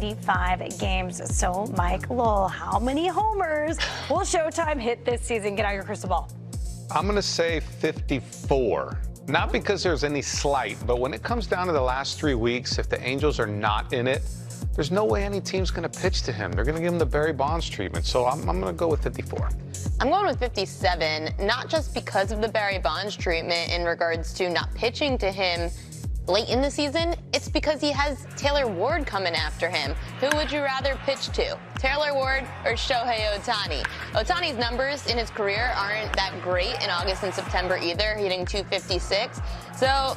95 games. So, Mike Lowell, how many homers will Showtime hit this season? Get out your crystal ball. I'm going to say 54. Not because there's any slight, but when it comes down to the last 3 weeks, if the Angels are not in it, there's no way any team's going to pitch to him. They're going to give him the Barry Bonds treatment. So I'm going to go with 54. I'm going with 57, not just because of the Barry Bonds treatment in regards to not pitching to him late in the season. It's because he has Taylor Ward coming after him. Who would you rather pitch to, Taylor Ward or Shohei Ohtani? Ohtani's numbers in his career aren't that great in August and September either, hitting 256. So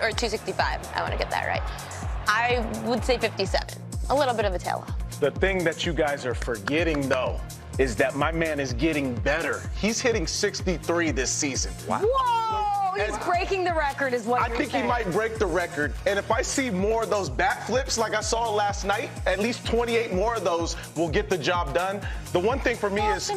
or 265. I want to get that right. I would say 57. A little bit of a tail off. The thing that you guys are forgetting, though, is that my man is getting better. He's hitting 63 this season. Wow. Whoa! He's breaking the record is what you're saying. I think he might break the record. And if I see more of those bat flips like I saw last night, at least 28 more of those will get the job done. The one thing for me is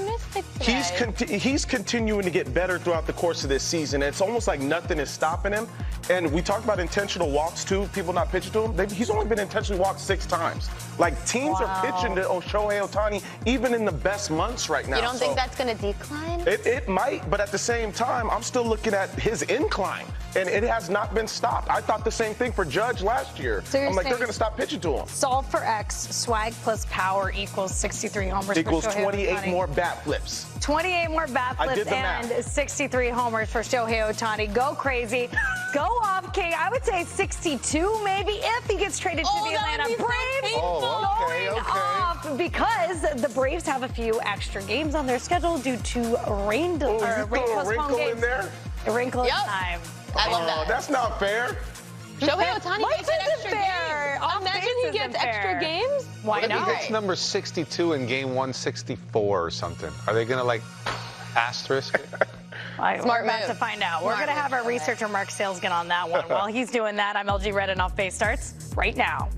he's continuing to get better throughout the course of this season. It's almost like nothing is stopping him. And we talked about intentional walks, too, people not pitching to him. He's only been intentionally walked 6 times. Like, teams are pitching to Shohei Ohtani even in the best months right now. You don't think that's going to decline? It might, but at the same time, I'm still looking at his incline, and it has not been stopped. I thought the same thing for Judge last year. So I'm like, they're going to stop pitching to him. Solve for X, swag plus power equals 63 homers equals for Shohei 28 Ohtani. More bat flips. 28 more bat flips and 63 homers for Shohei Ohtani. Go crazy. Go off, King. I would say 62 maybe if he gets traded to the Atlanta Braves. Going off because the Braves have a few extra games on their schedule due to rain postponed games. In there? A wrinkle in time. I love that. That's not fair. Shohei Ohtani gets an extra game. Imagine he gets extra games. Why not? not? If he hits number 62 in game 164 or something, are they going to, like, asterisk it? We're about to find out. We're going to have our researcher Mark Sales get on that one. While he's doing that, I'm LG Red, and Off Base starts right now.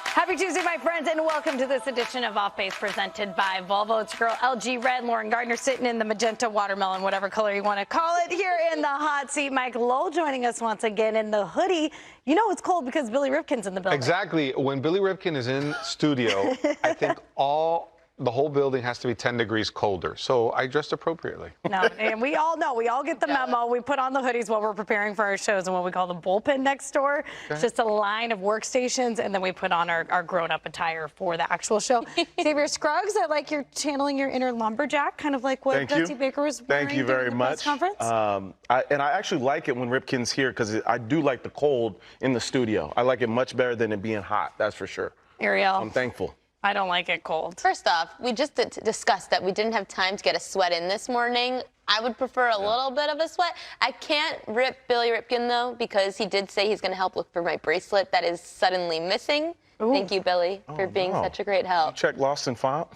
Happy Tuesday, my friends, and welcome to this edition of Off Base presented by Volvo. It's your girl, LG Red, Lauren Gardner, sitting in the magenta watermelon, whatever color you want to call it, here in the hot seat. Mike Lowell joining us once again in the hoodie. You know it's cold because Billy Ripken's in the building. Exactly. When Billy Ripken is in studio, I think the whole building has to be 10 degrees colder. So I dressed appropriately. No, and we all know. We all get the memo. We put on the hoodies while we're preparing for our shows and what we call the bullpen next door. It's just a line of workstations, and then we put on our grown-up attire for the actual show. Xavier Scruggs, I like you're channeling your inner lumberjack, kind of like what Dusty Baker was wearing Thank you very during the much. press conference. And I actually like it when Ripken's here because I do like the cold in the studio. I like it much better than it being hot, that's for sure. Ariel. I'm thankful. I don't like it cold. First off, we just discussed that we didn't have time to get a sweat in this morning. I would prefer a little bit of a sweat. I can't rip Billy Ripken, though, because he did say he's going to help look for my bracelet that is suddenly missing. Ooh. Thank you, Billy, for being such a great help. You check lost and found?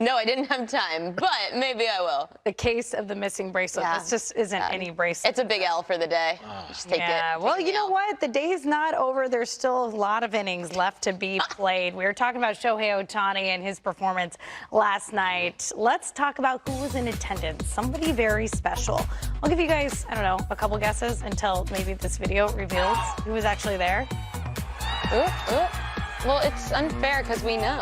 No, I didn't have time, but maybe I will. The case of the missing bracelet. This just isn't any bracelet. It's a big L for the day. Just take it. Well, you know what? The day's not over. There's still a lot of innings left to be played. We were talking about Shohei Ohtani and his performance last night. Let's talk about who was in attendance. Somebody very special. I'll give you guys, I don't know, a couple guesses until maybe this video reveals who was actually there. Well, it's unfair because we know.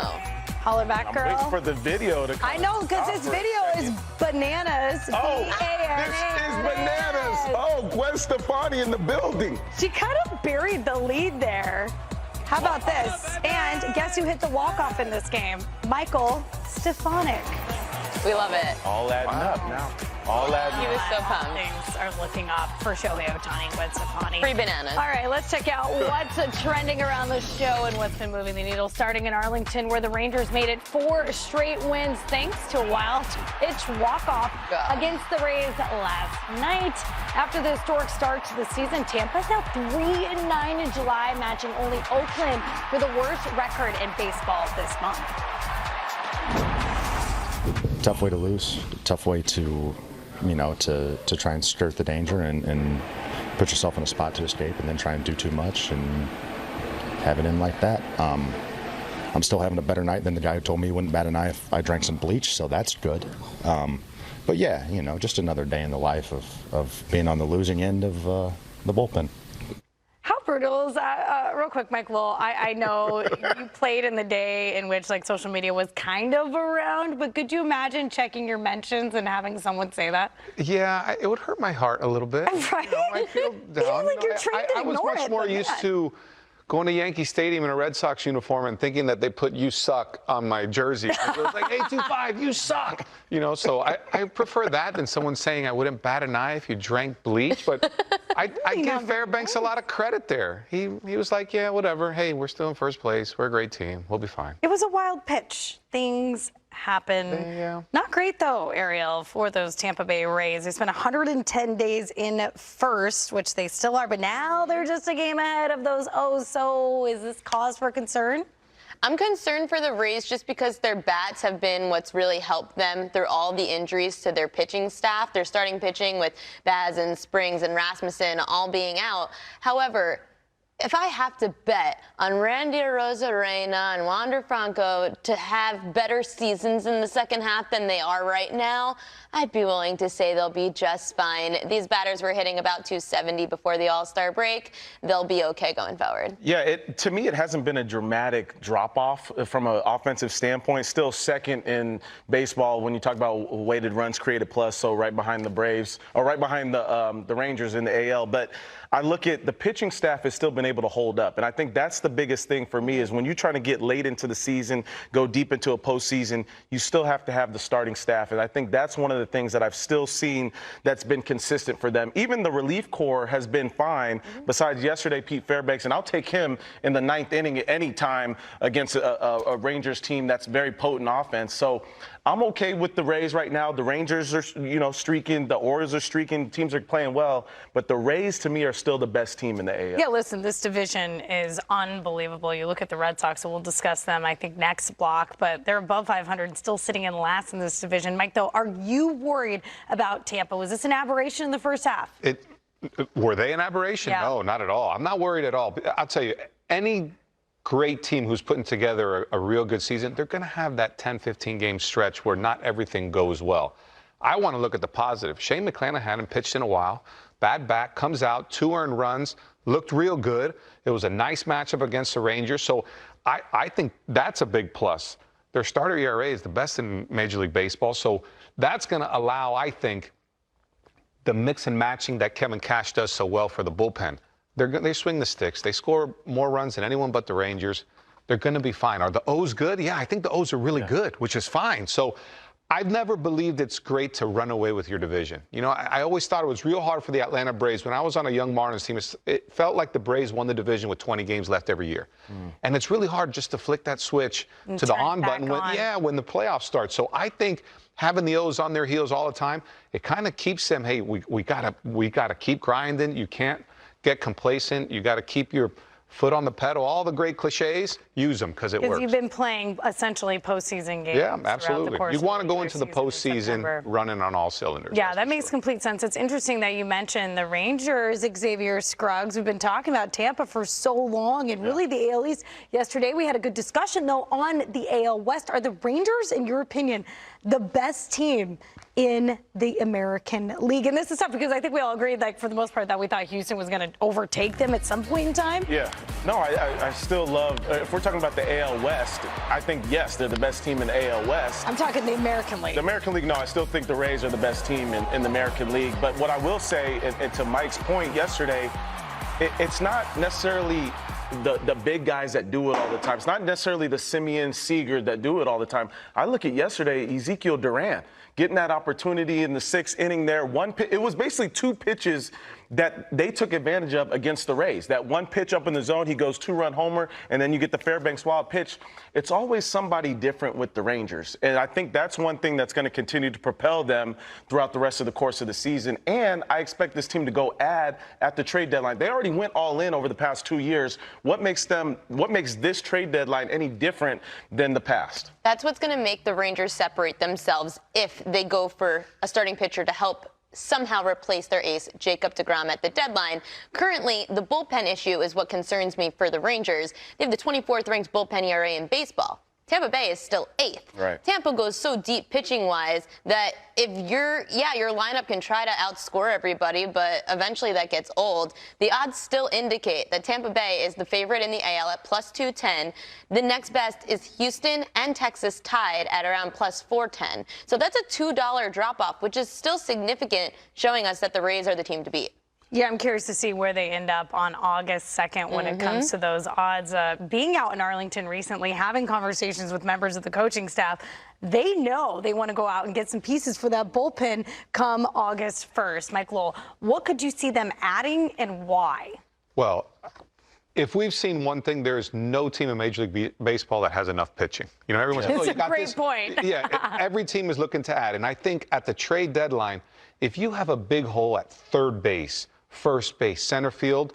Holler back, girl. I'm waiting for the video to come. I know, because this video is bananas. Oh, this is bananas. Oh, Gwen Stefani in the building. She kind of buried the lead there. How about this? And guess who hit the walk-off in this game? Michael Stefanik. We love it. All adding up now. All adding up. He was so pumped. Things are looking up for Shohei Ohtani and Gwen Stefani. Free bananas. All right, let's check out what's trending around the show and what's been moving the needle. Starting in Arlington, where the Rangers made it 4 straight wins thanks to a wild pitch walk-off against the Rays last night. After the historic start to the season, Tampa's now 3-9 in July, matching only Oakland for the worst record in baseball this month. Tough way to lose. Tough way to, to try and skirt the danger and put yourself in a spot to escape and then try and do too much and have it in like that. I'm still having a better night than the guy who told me he wouldn't bat an eye if I drank some bleach, so that's good. But yeah, just another day in the life of being on the losing end of the bullpen. How brutal is that? Real quick, Michael, I know you played in the day in which social media was kind of around, but could you imagine checking your mentions and having someone say that? Yeah, it would hurt my heart a little bit. Right? I feel down. Like you're trained to I was ignore much it, more but used man. to going to Yankee Stadium in a Red Sox uniform and thinking that they put "you suck" on my jersey. It was like 825, you suck. So I prefer that than someone saying I wouldn't bat an eye if you drank bleach. But I give Fairbanks a lot of credit there. He was like, yeah, whatever. Hey, we're still in first place. We're a great team. We'll be fine. It was a wild pitch. Things happen. Yeah. Not great, though, Ariel, for those Tampa Bay Rays. They spent 110 days in first, which they still are, but now they're just a game ahead of those O's. So is this cause for concern? I'm concerned for the Rays just because their bats have been what's really helped them through all the injuries to their pitching staff. They're starting pitching with Baz and Springs and Rasmussen all being out. However, if I have to bet on Randy Arozarena and Wander Franco to have better seasons in the second half than they are right now, I'd be willing to say they'll be just fine. These batters were hitting about 270 before the All-Star break. They'll be okay going forward. Yeah, to me, it hasn't been a dramatic drop-off from an offensive standpoint. Still second in baseball when you talk about weighted runs created plus, so right behind the Braves, or right behind the Rangers in the AL. But I look at the pitching staff has still been able to hold up. And I think that's the biggest thing for me is when you're trying to get late into the season, go deep into a postseason, you still have to have the starting staff. And I think that's one of the things that I've still seen that's been consistent for them. Even the relief corps has been fine, besides yesterday, Pete Fairbanks. And I'll take him in the ninth inning at any time against a Rangers team that's very potent offense. So I'm okay with the Rays right now. The Rangers are, streaking. The Orioles are streaking. Teams are playing well. But the Rays, to me, are still the best team in the AL. Yeah, listen, this division is unbelievable. You look at the Red Sox, and we'll discuss them, I think, next block. But they're above 500 and still sitting in last in this division. Mike, though, are you worried about Tampa? Was this an aberration in the first half? Were they an aberration? Yeah. No, not at all. I'm not worried at all. I'll tell you, any great team who's putting together a real good season, they're going to have that 10, 15 game stretch where not everything goes well. I want to look at the positive. Shane McClanahan hadn't pitched in a while. Bad back, comes out, 2 earned runs, looked real good. It was a nice matchup against the Rangers. So I think that's a big plus. Their starter ERA is the best in Major League Baseball. So that's going to allow, I think, the mix and matching that Kevin Cash does so well for the bullpen. They swing the sticks. They score more runs than anyone but the Rangers. They're going to be fine. Are the O's good? Yeah, I think the O's are really good, which is fine. So I've never believed it's great to run away with your division. I always thought it was real hard for the Atlanta Braves. When I was on a young Marlins team, it felt like the Braves won the division with 20 games left every year. And it's really hard just to flick that switch to the on button when the playoffs start. So I think having the O's on their heels all the time, it kind of keeps them, hey, we gotta keep grinding. You can't get complacent. You got to keep your foot on the pedal. All the great cliches, use them because it works. Because you've been playing essentially postseason games. Yeah, absolutely. You want to go into the postseason postseason running on all cylinders. Yeah, that makes complete sense. It's interesting that you mentioned the Rangers, Xavier Scruggs. We've been talking about Tampa for so long, and really the AL East. Yesterday we had a good discussion, though, on the AL West. Are the Rangers, in your opinion, the best team in the American League? And this is tough because I think we all agreed, for the most part, that we thought Houston was going to overtake them at some point in time. Yeah. No, I still love, if we're talking about the AL West, I think, yes, they're the best team in the AL West. I'm talking the American League. The American League, no, I still think the Rays are the best team in the American League. But what I will say, and to Mike's point yesterday, it's not necessarily the big guys that do it all the time. It's not necessarily the Simeon Seager that do it all the time. I look at yesterday, Ezekiel Duran getting that opportunity in the 6th inning there. It was basically 2 pitches that they took advantage of against the Rays. That one pitch up in the zone, he goes 2-run homer, and then you get the Fairbanks wild pitch. It's always somebody different with the Rangers. And I think that's one thing that's going to continue to propel them throughout the rest of the course of the season. And I expect this team to go add at the trade deadline. They already went all in over the past 2 years. What makes this trade deadline any different than the past? That's what's going to make the Rangers separate themselves if they go for a starting pitcher to help somehow replace their ace, Jacob deGrom, at the deadline. Currently, the bullpen issue is what concerns me for the Rangers. They have the 24th ranked bullpen ERA in baseball. Tampa Bay is still 8th. Right. Tampa goes so deep pitching-wise that if your lineup can try to outscore everybody, but eventually that gets old. The odds still indicate that Tampa Bay is the favorite in the AL at plus 210. The next best is Houston and Texas tied at around plus 410. So that's a $2 drop-off, which is still significant, showing us that the Rays are the team to beat. Yeah, I'm curious to see where they end up on August 2nd when it comes to those odds. Being out in Arlington recently, having conversations with members of the coaching staff, they know they want to go out and get some pieces for that bullpen come August 1st. Mike Lowell, what could you see them adding and why? Well, if we've seen one thing, there is no team in Major League Baseball that has enough pitching. You know, everyone's That's like, oh, a you got great this. point. Yeah, every team is looking to add. And I think at the trade deadline, if you have a big hole at third base, first base, center field,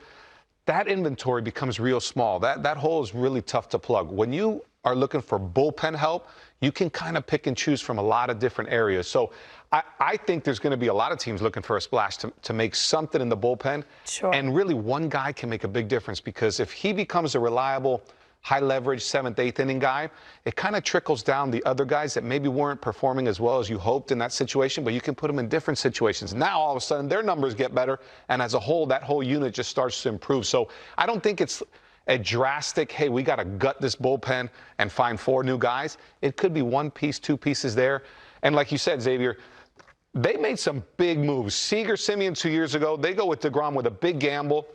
that inventory becomes real small. That hole is really tough to plug. When you are looking for bullpen help, you can kind of pick and choose from a lot of different areas. So I think there's going to be a lot of teams looking for a splash to make something in the bullpen. Sure. And really one guy can make a big difference, because if he becomes a reliable, high leverage 7th, 8th inning guy, it kind of trickles down the other guys that maybe weren't performing as well as you hoped in that situation, but you can put them in different situations. Now, all of a sudden, their numbers get better, and as a whole, that whole unit just starts to improve. So I don't think it's a drastic, hey, we got to gut this bullpen and find 4 new guys. It could be 1 piece, 2 pieces there. And like you said, Xavier, they made some big moves. Seager, Simeon 2 years ago, they go with deGrom with a big gamble.